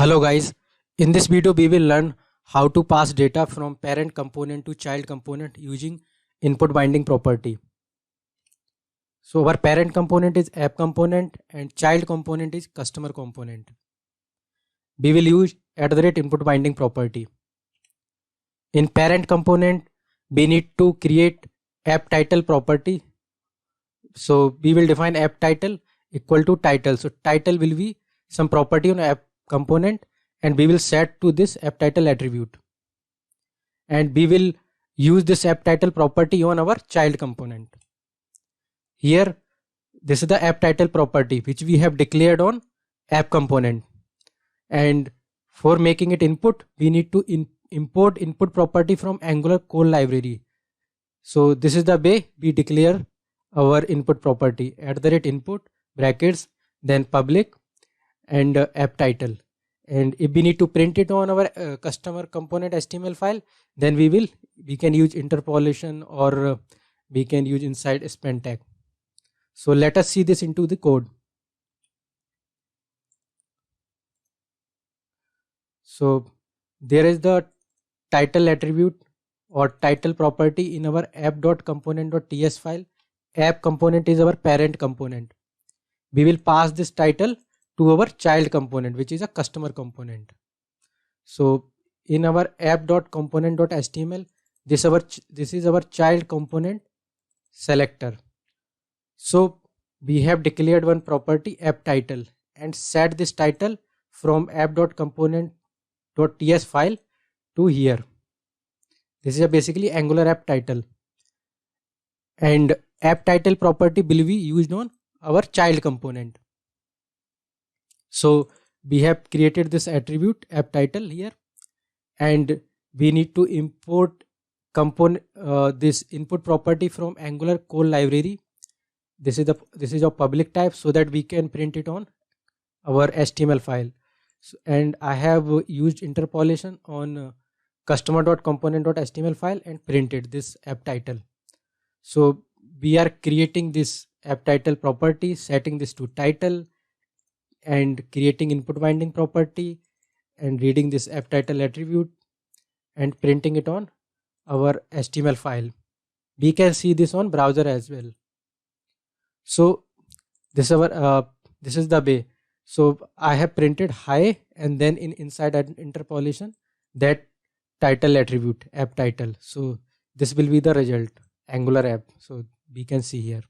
Hello guys, in this video we will learn how to pass data from parent component to child component using input binding property. So our parent component is app component and child component is customer component. We will use @input binding property. In parent component we need to create app title property. So we will define app title equal to title. So title will be some property on app component and we will set to this app title attribute, and we will use this app title property on our child component. Here this is the app title property which we have declared on app component, and for making it input we need to import input property from Angular code library. So this is the way we declare our input property @input brackets then public and app title. And if we need to print it on our customer component HTML file, then we can use interpolation or we can use inside span tag. So let us see this into the code. So there is the title attribute or title property in our app.component.ts file. App component is our parent component. We will pass this title to our child component, which is a customer component. So in our app.component.html, this is our child component selector. So we have declared one property app title and set this title from app.component.ts file to here. This is a basically Angular app title, and app title property will be used on our child component. So we have created this attribute app title here, and we need to import component this input property from Angular code library. This is a public type so that we can print it on our HTML file. So, and I have used interpolation on customer.component.html file and printed this app title. So we are creating this app title property, setting this to title, and creating input binding property and reading this app title attribute and printing it on our HTML file. We can see this on browser as well. So this is the way. So I have printed hi, and then inside interpolation that title attribute app title. So this will be the result Angular app. So we can see here.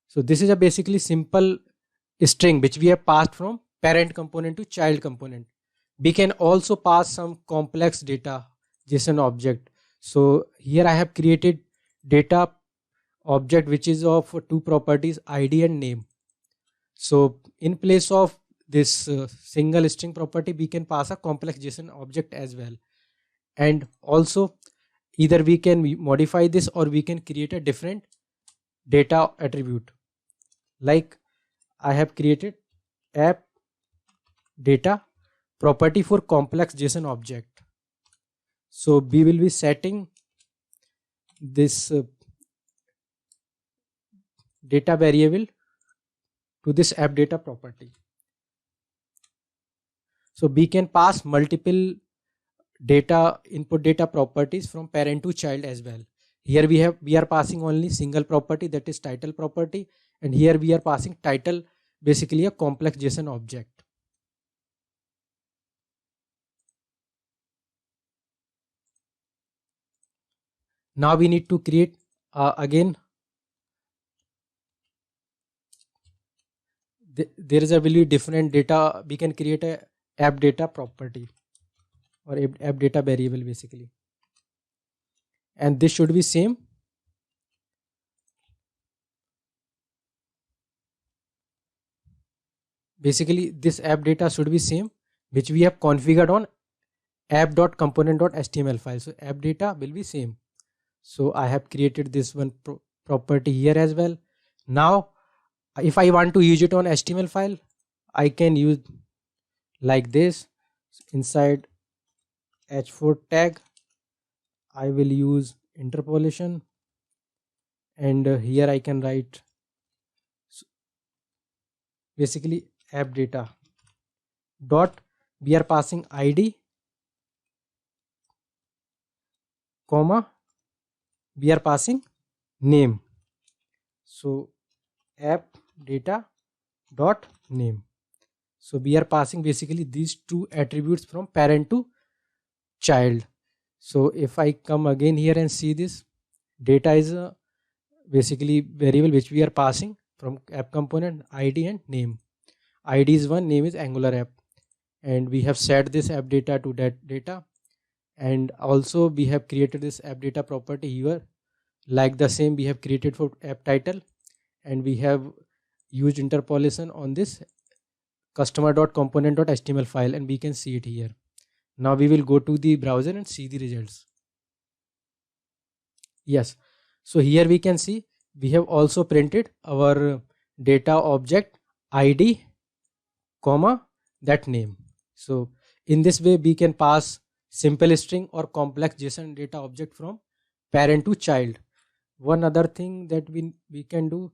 So this is a basically simple string which we have passed from parent component to child component. We can also pass some complex data JSON object. So here I have created data object which is of two properties, ID and name. So in place of this single string property, we can pass a complex JSON object as well. And also either we can modify this or we can create a different data attribute. Like I have created app data property for complex JSON object. So we will be setting this data variable to this app data property. So we can pass multiple data input data properties from parent to child as well. Here we are passing only single property, that is title property, and here we are passing title, basically a complex JSON object. Now we need to create again there is a really different data. We can create a app data property or app data variable basically, and this should be same. Basically this app data should be same which we have configured on app.component.html file. So app data will be same. So I have created this one property here as well. Now if I want to use it on HTML file, I can use like this. Inside h4 tag I will use interpolation, and here I can write basically app data dot, we are passing id comma, we are passing name. So app data dot name. So we are passing basically these two attributes from parent to child. So if I come again here and see this, data is basically variable which we are passing from app component, id and name. Id is one, name is Angular app, and we have set this app data to that data. And also we have created this app data property here, like the same we have created for app title, and we have used interpolation on this customer.component.html file, and we can see it here. Now we will go to the browser and see the results. Yes, so here we can see we have also printed our data object id comma that name. So in this way we can pass simple string or complex JSON data object from parent to child. One other thing that we can do,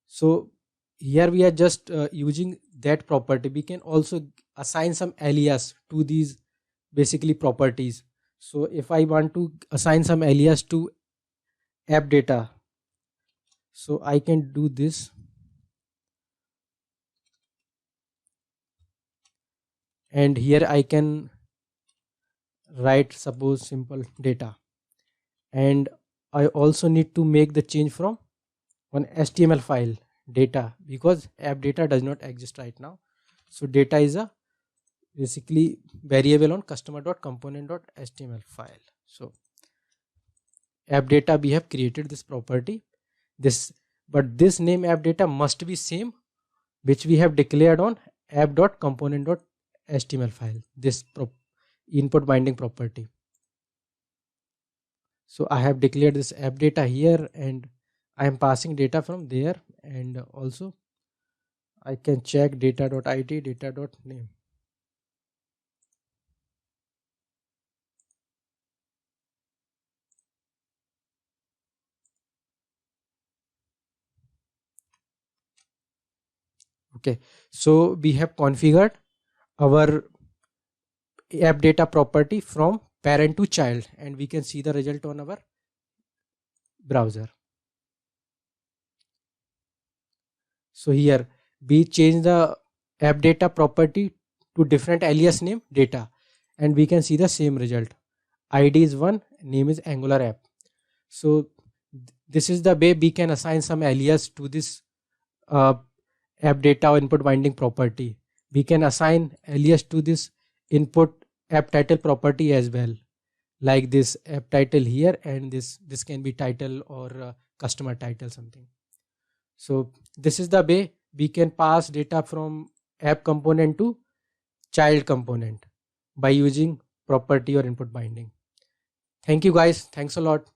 so here we are just using that property. We can also assign some alias to these basically properties. So if I want to assign some alias to app data, so I can do this, and here I can write suppose simple data, and I also need to make the change from one HTML file data, because app data does not exist right now. So data is a basically variable on customer.component.html file. So app data, we have created this property, this, but this name app data must be same which we have declared on app.component.html file, this input binding property. So I have declared this app data here, and I am passing data from there, and also I can check data.id, data.name. Okay, so we have configured our app data property from parent to child, and we can see the result on our browser. So here we change the app data property to different alias name data, and we can see the same result. ID is one, name is Angular app. So this is the way we can assign some alias to this app data or input binding property. We can assign alias to this input app title property as well, like this app title here, and this can be title or customer title something. So this is the way we can pass data from app component to child component by using property or input binding. Thank you guys, thanks a lot.